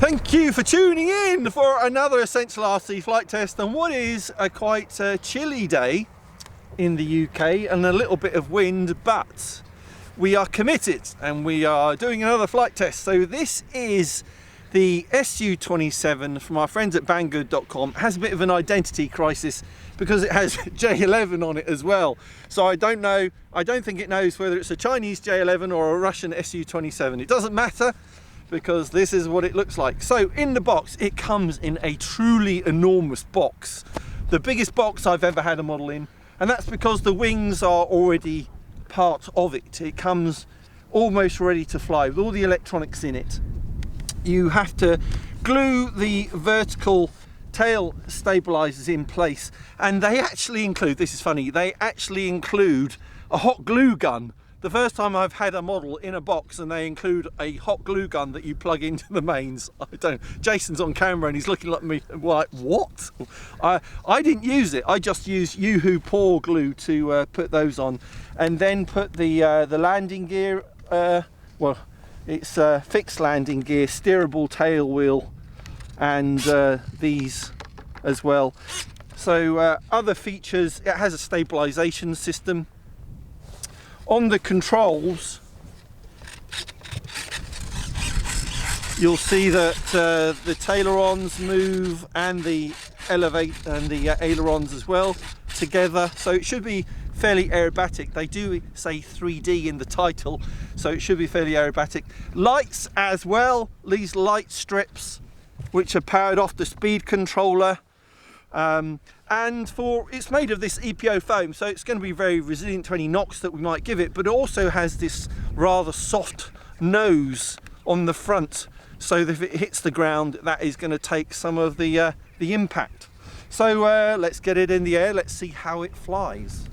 Thank you for tuning in for another Essential RC flight test on what is a quite chilly day in the UK and a little bit of wind, but we are committed and we are doing another flight test. So this is the SU-27 from our friends at Banggood.com. It has a bit of an identity crisis because it has J11 on it as well. So I don't know, I don't think it knows whether it's a Chinese J11 or a Russian SU-27. It doesn't matter, because this is what it looks like. So in the box, it comes in a truly enormous box. The biggest box I've ever had a model in, and that's because the wings are already part of it. It comes almost ready to fly with all the electronics in it. You have to glue the vertical tail stabilizers in place, and they actually include, this is funny, they actually include a hot glue gun. The first time I've had a model in a box and they include a hot glue gun that you plug into the mains. Jason's on camera and he's looking at me like, what? I didn't use it. I just used UHU-POR glue to put those on, and then put the landing gear, well, it's fixed landing gear, steerable tail wheel, and these as well. So other features, it has a stabilisation system. On the controls, you'll see that the ailerons move and the ailerons as well together, so it should be fairly aerobatic. They do say 3D in the title, so it should be fairly aerobatic. Lights as well, these light strips which are powered off the speed controller. And it's made of this EPO foam, so it's going to be very resilient to any knocks that we might give it, but it also has this rather soft nose on the front, so that if it hits the ground, that is going to take some of the impact. So let's get it in the air, let's see how it flies.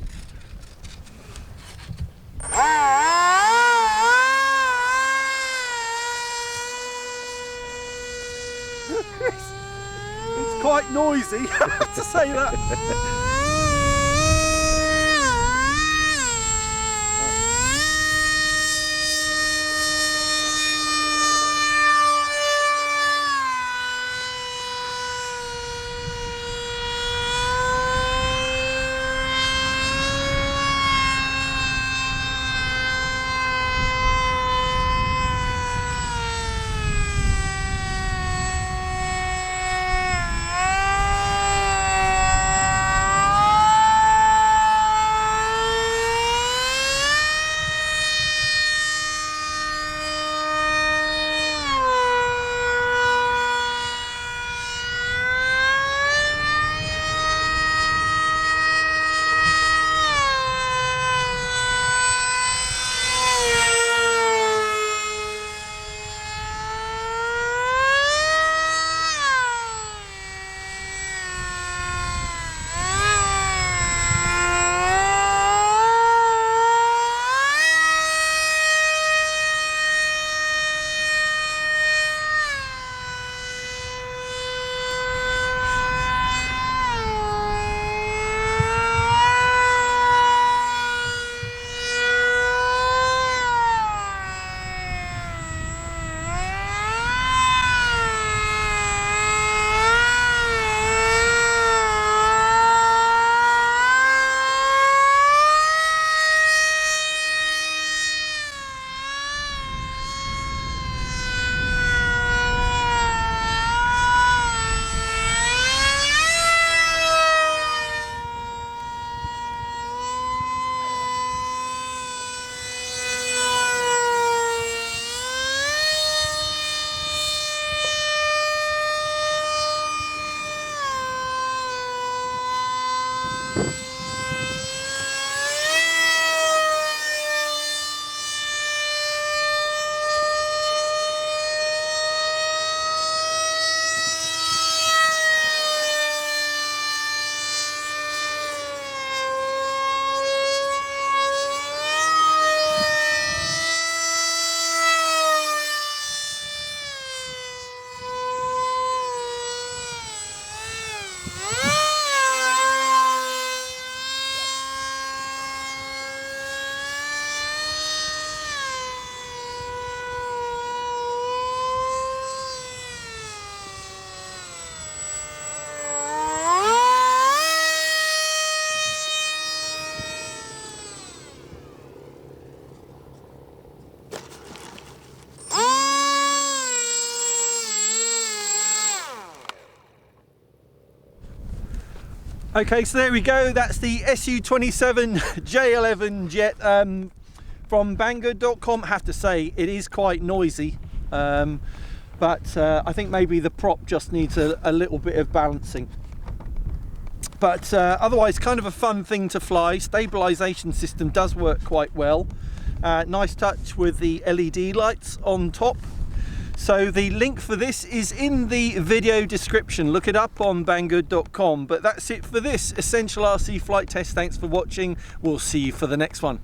It's quite noisy, I have to say that. Okay, so there we go. That's the SU-27 J11 jet from Banggood.com. I have to say, it is quite noisy, but I think maybe the prop just needs a little bit of balancing. But otherwise, kind of a fun thing to fly. Stabilisation system does work quite well. Nice touch with the LED lights on top. So the link for this is in the video description. Look it up on Banggood.com. But that's it for this Essential RC flight test. Thanks for watching. We'll see you for the next one.